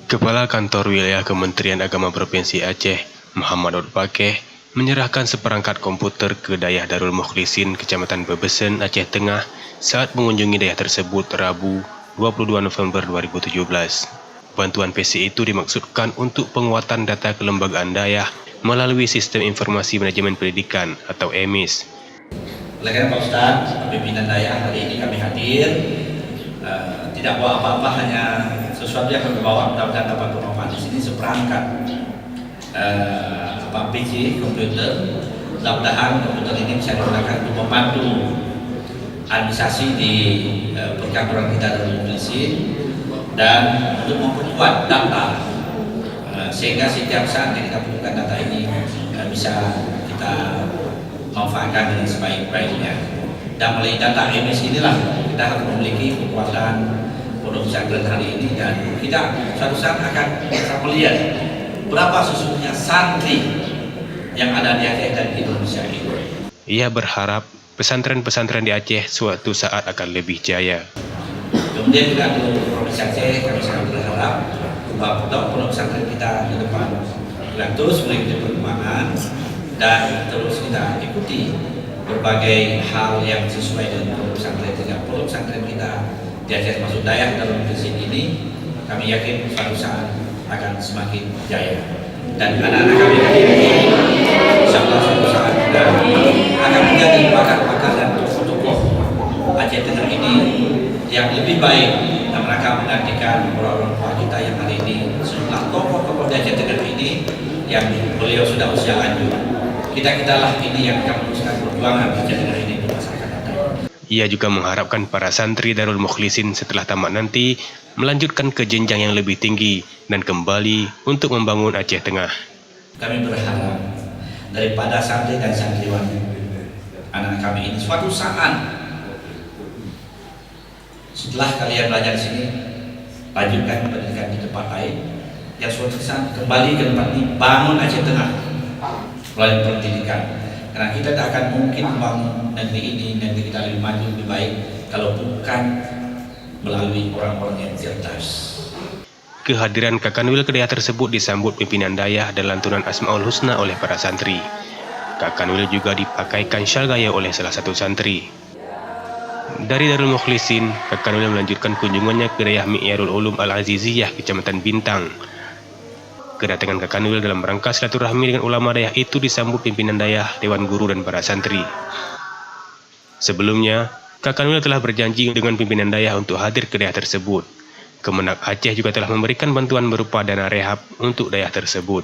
Kepala Kantor Wilayah Kementerian Agama Provinsi Aceh, Muhammad Odbakeh, menyerahkan seperangkat komputer ke Dayah Darul Mukhlisin, Kecamatan Bebesen, Aceh Tengah saat mengunjungi dayah tersebut Rabu 22 November 2017. Bantuan PC itu dimaksudkan untuk penguatan data kelembagaan dayah melalui Sistem Informasi Manajemen Pendidikan atau EMIS. Oleh karena Pak Ustadz, pimpinan dayah hari ini kami hadir, tidak bawa apa-apa, hanya sesuatu yang kami bawa, mudah-mudahan dapat bermanfaat di sini, seperangkat PC, komputer. Mudah-mudahan komputer ini bisa digunakan untuk membantu administrasi di perkantoran kita Darul Mukhlisin dan untuk memperkuat data, sehingga setiap saat yang kita butuhkan data ini bisa kita manfaatkan dengan sebaik-baiknya. Dan melalui data EMIS inilah kita harus memiliki kekuatan pondok pesantren hari ini, dan kita suatu saat akan bisa melihat berapa sesungguhnya santri yang ada di Aceh dan di Indonesia ini. Ia berharap pesantren-pesantren di Aceh suatu saat akan lebih jaya. Kemudian juga untuk Provinsi Aceh, kami sangat berharap bahwa pondok pesantren kita ke depan terus mengikuti perkembangan dan terus kita ikuti berbagai hal yang sesuai dengan pondok pesantren. Sehingga pondok pesantren kita di Aceh masuk Dayah Darul Mukhlisin ini, kami yakin suatu saat akan semakin jaya. Dan anak-anak kami ini, insyaallah suatu saat juga akan menjadi pakar-pakar dan tokoh-tokoh Aceh Tengah ini yang lebih baik, dan mereka menggantikan orang-orang tua kita yang hari ini, sejumlah tokoh-tokoh di Aceh Tengah ini yang beliau sudah usia lanjut. Kita-kitalah ini yang akan meneruskan perjuangan di Aceh Tengah ini untuk masa akan datang. Ia juga mengharapkan para santri Darul Mukhlisin setelah tamat nanti melanjutkan ke jenjang yang lebih tinggi dan kembali untuk membangun Aceh Tengah. Kami berharap daripada santri dan santriwan anak kami ini suatu saat setelah kalian belajar di sini, lanjutkan pendidikan di tempat lain, yang suatu saat kembali ke tempat ini, bangun Aceh Tengah melalui pendidikan. Karena kita tidak akan mungkin membangun negeri ini, negeri kita lebih maju, lebih baik kalau bukan melalui orang-orang yang cerdas. Kehadiran Kakanwil ke dayah tersebut disambut pimpinan dayah dan lantunan Asmaul Husna oleh para santri. Kakanwil juga dipakaikan syal gaya oleh salah satu santri. Dari Darul Mukhlisin, Kakanwil melanjutkan kunjungannya ke dayah Mi'yarul Ulum Al-Aziziyah, Kecamatan Bintang. Kedatangan Kakanwil dalam rangka silaturahmi dengan ulama dayah itu disambut pimpinan dayah, dewan guru dan para santri. Sebelumnya, Kakanwil telah berjanji dengan pimpinan dayah untuk hadir ke dayah tersebut. Kemenak Aceh juga telah memberikan bantuan berupa dana rehab untuk dayah tersebut.